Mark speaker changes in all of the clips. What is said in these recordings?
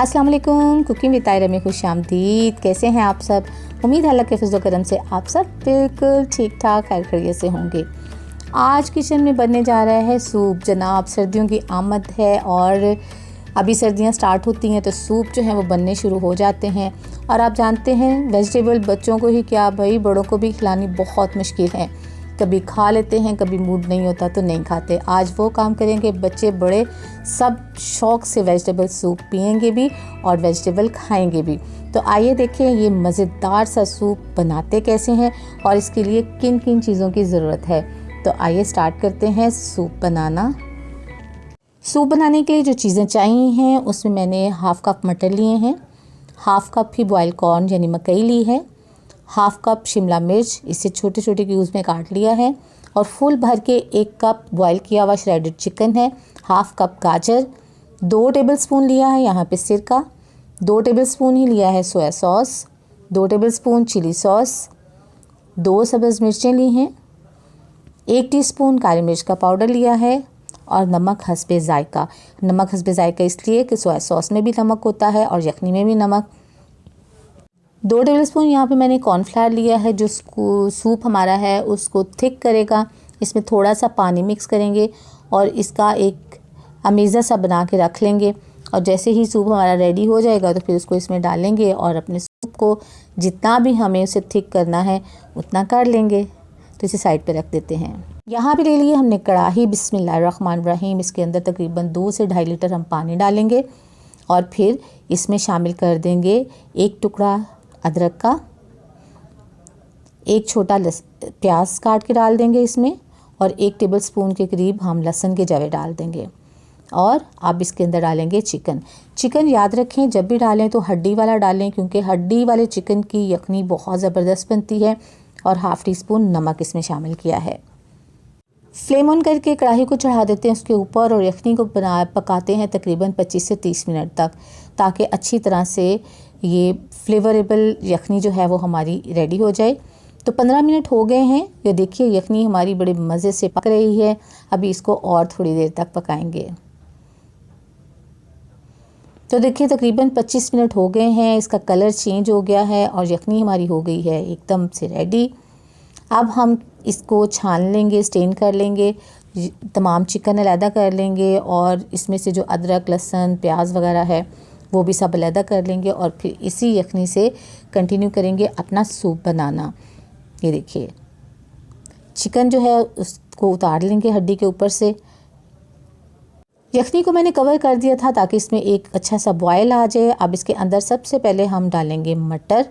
Speaker 1: अस्सलाम वालेकुम। Cooking with तायरा में खुशामदीद। कैसे हैं आप सब? उम्मीद है अल्लाह के फज़ल करम से आप सब बिल्कुल ठीक ठाक खैर खैरियत से होंगे। आज किचन में बनने जा रहा है सूप। जनाब सर्दियों की आमद है और अभी सर्दियां स्टार्ट होती हैं तो सूप जो है वो बनने शुरू हो जाते हैं। और आप जानते हैं वेजिटेबल बच्चों को ही क्या भाई बड़ों को भी खिलानी बहुत मुश्किल है। कभी खा लेते हैं, कभी मूड नहीं होता तो नहीं खाते। आज वो काम करेंगे, बच्चे बड़े सब शौक़ से वेजिटेबल सूप पिएंगे भी और वेजिटेबल खाएंगे भी। तो आइए देखें ये मज़ेदार सा सूप बनाते कैसे हैं और इसके लिए किन किन चीज़ों की ज़रूरत है। तो आइए स्टार्ट करते हैं सूप बनाना। सूप बनाने के लिए जो चीज़ें चाहिए हैं उसमें मैंने हाफ़ कप मटर लिए हैं, हाफ़ कप ही बॉयल कॉर्न यानी मकई ली है, हाफ़ कप शिमला मिर्च इसे छोटे छोटे क्यूब्स में काट लिया है और फुल भर के 1 कप बॉयल किया हुआ श्रेडेड चिकन है, हाफ़ कप गाजर, 2 टेबलस्पून लिया है यहाँ पे सिरका, 2 टेबलस्पून ही लिया है soya sauce, 2 tablespoon chilli sauce, 2 सब्ज़ मिर्चें ली हैं, 1 टीस्पून काली मिर्च का पाउडर लिया है और नमक हस्बे ज़ायका। नमक हस्बे ज़ायका इसलिए कि सोया सॉस में भी नमक होता है और यखनी में भी नमक। 2 टेबलस्पून यहाँ पे मैंने कॉर्नफ्लावर लिया है जो सूप हमारा है उसको थिक करेगा। इसमें थोड़ा सा पानी मिक्स करेंगे और इसका एक अमेज़ा सा बना के रख लेंगे और जैसे ही सूप हमारा रेडी हो जाएगा तो फिर उसको इसमें डालेंगे और अपने सूप को जितना भी हमें उसे थिक करना है उतना कर लेंगे। तो इसे साइड पे रख देते हैं। यहाँ पे ले लिए हमने कढ़ाई। बिस्मिल्लाहिर्रहमानिर्रहीम। इसके अंदर तकरीबन 2 से 2.5 लीटर हम पानी डालेंगे और फिर इसमें शामिल कर देंगे 1 टुकड़ा अदरक का, 1 छोटा प्याज काट के डाल देंगे इसमें और 1 टेबलस्पून के करीब हम लहसुन के जवे डाल देंगे। और अब इसके अंदर डालेंगे चिकन। चिकन याद रखें जब भी डालें तो हड्डी वाला डालें क्योंकि हड्डी वाले चिकन की यखनी बहुत ज़बरदस्त बनती है। और हाफ़ टी स्पून नमक इसमें शामिल किया है। फ्लेम ऑन करके कढ़ाई को चढ़ा देते हैं उसके ऊपर और यखनी को पकाते हैं तकरीबन 25 से 30 मिनट तक ताकि अच्छी तरह से ये फ्लेवरेबल यखनी जो है वो हमारी रेडी हो जाए। तो 15 मिनट हो गए हैं। ये देखिए यखनी हमारी बड़े मज़े से पक रही है। अभी इसको और थोड़ी देर तक पकाएंगे। तो देखिए तकरीबन 25 मिनट हो गए हैं। इसका कलर चेंज हो गया है और यखनी हमारी हो गई है एकदम से रेडी। अब हम इसको छान लेंगे, स्टेन कर लेंगे, तमाम चिकन अलहदा कर लेंगे और इसमें से जो अदरक लहसुन प्याज वगैरह है वो भी सब अलहदा कर लेंगे और फिर इसी यखनी से कंटिन्यू करेंगे अपना सूप बनाना। ये देखिए चिकन जो है उसको उतार लेंगे हड्डी के ऊपर से। यखनी को मैंने कवर कर दिया था ताकि इसमें एक अच्छा सा बॉयल आ जाए। अब इसके अंदर सबसे पहले हम डालेंगे मटर।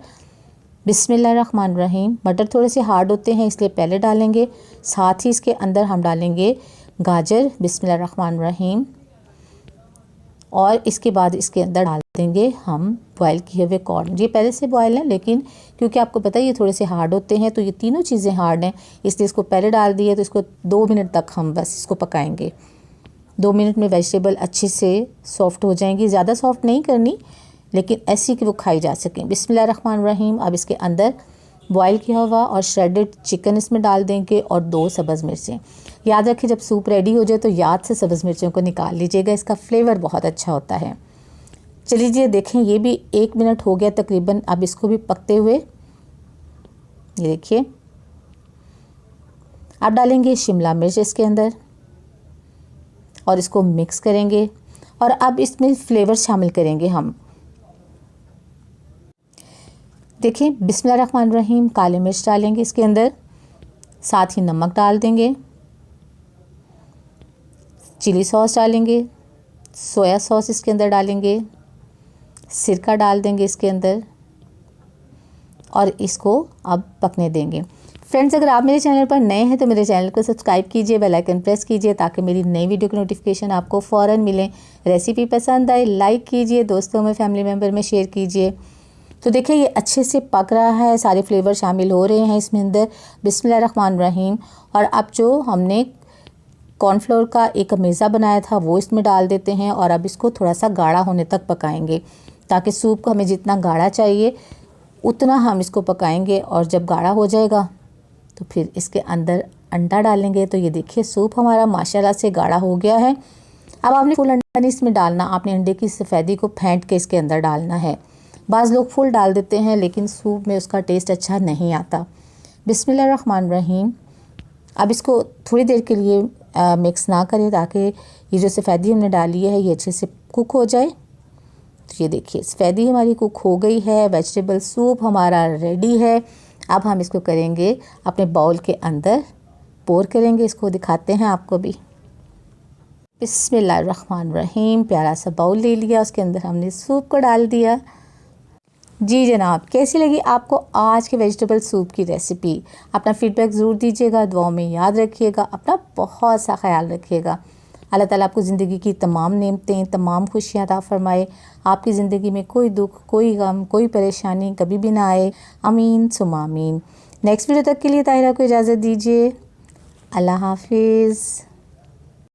Speaker 1: बिस्मिल्लाहिर्रहमानिर्रहीम। मटर थोड़े से हार्ड होते हैं इसलिए पहले डालेंगे। साथ ही इसके अंदर हम डालेंगे गाजर। बिस्मिल्लाहिर्रहमानिर्रहीम। और इसके बाद इसके अंदर डाल देंगे हम बॉयल किए हुए कॉर्न। ये पहले से बॉयल है लेकिन क्योंकि आपको पता है ये थोड़े से हार्ड होते हैं तो ये तीनों चीज़ें हार्ड हैं इसलिए इसको पहले डाल दिए। तो इसको 2 मिनट तक हम बस इसको पकाएंगे। 2 मिनट में वेजिटेबल अच्छे से सॉफ्ट हो जाएंगी। ज़्यादा सॉफ्ट नहीं करनी लेकिन ऐसी कि वो खाई जा सकें। बिस्मिल्लाहिर्रहमानिर्रहीम। अब इसके अंदर बॉयल किया हुआ और श्रेडेड चिकन इसमें डाल देंगे और 2 सब्ज़ मिर्चें। याद रखें जब सूप रेडी हो जाए तो याद से सब्ज़ मिर्चों को निकाल लीजिएगा, इसका फ्लेवर बहुत अच्छा होता है। चलिए देखें ये भी 1 मिनट हो गया तकरीबन। अब इसको भी पकते हुए ये देखिए। अब डालेंगे शिमला मिर्च इसके अंदर और इसको मिक्स करेंगे और अब इसमें फ्लेवर शामिल करेंगे हम। देखिए बिस्मिल्लाहिर्रहमानिर्रहीम। काली मिर्च डालेंगे इसके अंदर, साथ ही नमक डाल देंगे, चिली सॉस डालेंगे, सोया सॉस इसके अंदर डालेंगे, सिरका डाल देंगे इसके अंदर और इसको अब पकने देंगे। फ्रेंड्स अगर आप मेरे चैनल पर नए हैं तो मेरे चैनल को सब्सक्राइब कीजिए, बेल आइकन प्रेस कीजिए ताकि मेरी नई वीडियो की नोटिफिकेशन आपको फ़ौरन मिले। रेसिपी पसंद आए लाइक कीजिए, दोस्तों में फैमिली मेम्बर में शेयर कीजिए। तो देखिए ये अच्छे से पक रहा है, सारे फ्लेवर शामिल हो रहे हैं इसमें अंदर। बिस्मिल्लाहिर्रहमानिर्रहीम। और अब जो हमने कॉर्नफ्लोर का एक अमेज़ा बनाया था वो इसमें डाल देते हैं और अब इसको थोड़ा सा गाढ़ा होने तक पकाएंगे ताकि सूप को हमें जितना गाढ़ा चाहिए उतना हम इसको पकाएंगे। और जब गाढ़ा हो जाएगा तो फिर इसके अंदर अंडा डालेंगे। तो ये देखिए सूप हमारा माशाल्लाह से गाढ़ा हो गया है। अब आपने फुल अंडा नहीं इसमें डालना, आपने अंडे की सफ़ेदी को फेंट के इसके अंदर डालना है। बाज़ लोग फुल डाल देते हैं लेकिन सूप में उसका टेस्ट अच्छा नहीं आता। बिस्मिल्लाहिर्रहमानिर्रहीम। अब इसको थोड़ी देर के लिए मिक्स ना करें ताकि ये जो सफ़ेदी हमने डाली है ये अच्छे से कुक हो जाए। तो ये देखिए सफ़ेदी हमारी कुक हो गई है, वेजिटेबल सूप हमारा रेडी है। अब हम इसको करेंगे अपने बाउल के अंदर पोर करेंगे, इसको दिखाते हैं आपको भी। बिस्मिल्लाहिर्रहमानिर्रहीम। प्यारा सा बाउल ले लिया, उसके अंदर हमने सूप को डाल दिया। जी जनाब, कैसी लगी आपको आज के वेजिटेबल सूप की रेसिपी? अपना फ़ीडबैक ज़रूर दीजिएगा, दुआओं में याद रखिएगा, अपना बहुत सा ख्याल रखिएगा। अल्लाह ताला आपको ज़िंदगी की तमाम नेमतें, तमाम खुशियाँ अता फ़रमाए। आपकी ज़िंदगी में कोई दुख, कोई गम, कोई परेशानी कभी भी ना आए। आमीन सुम्मा आमीन। नेक्स्ट वीडियो तक के लिए ताहिरा को इजाज़त दीजिए। अल्लाह हाफिज़।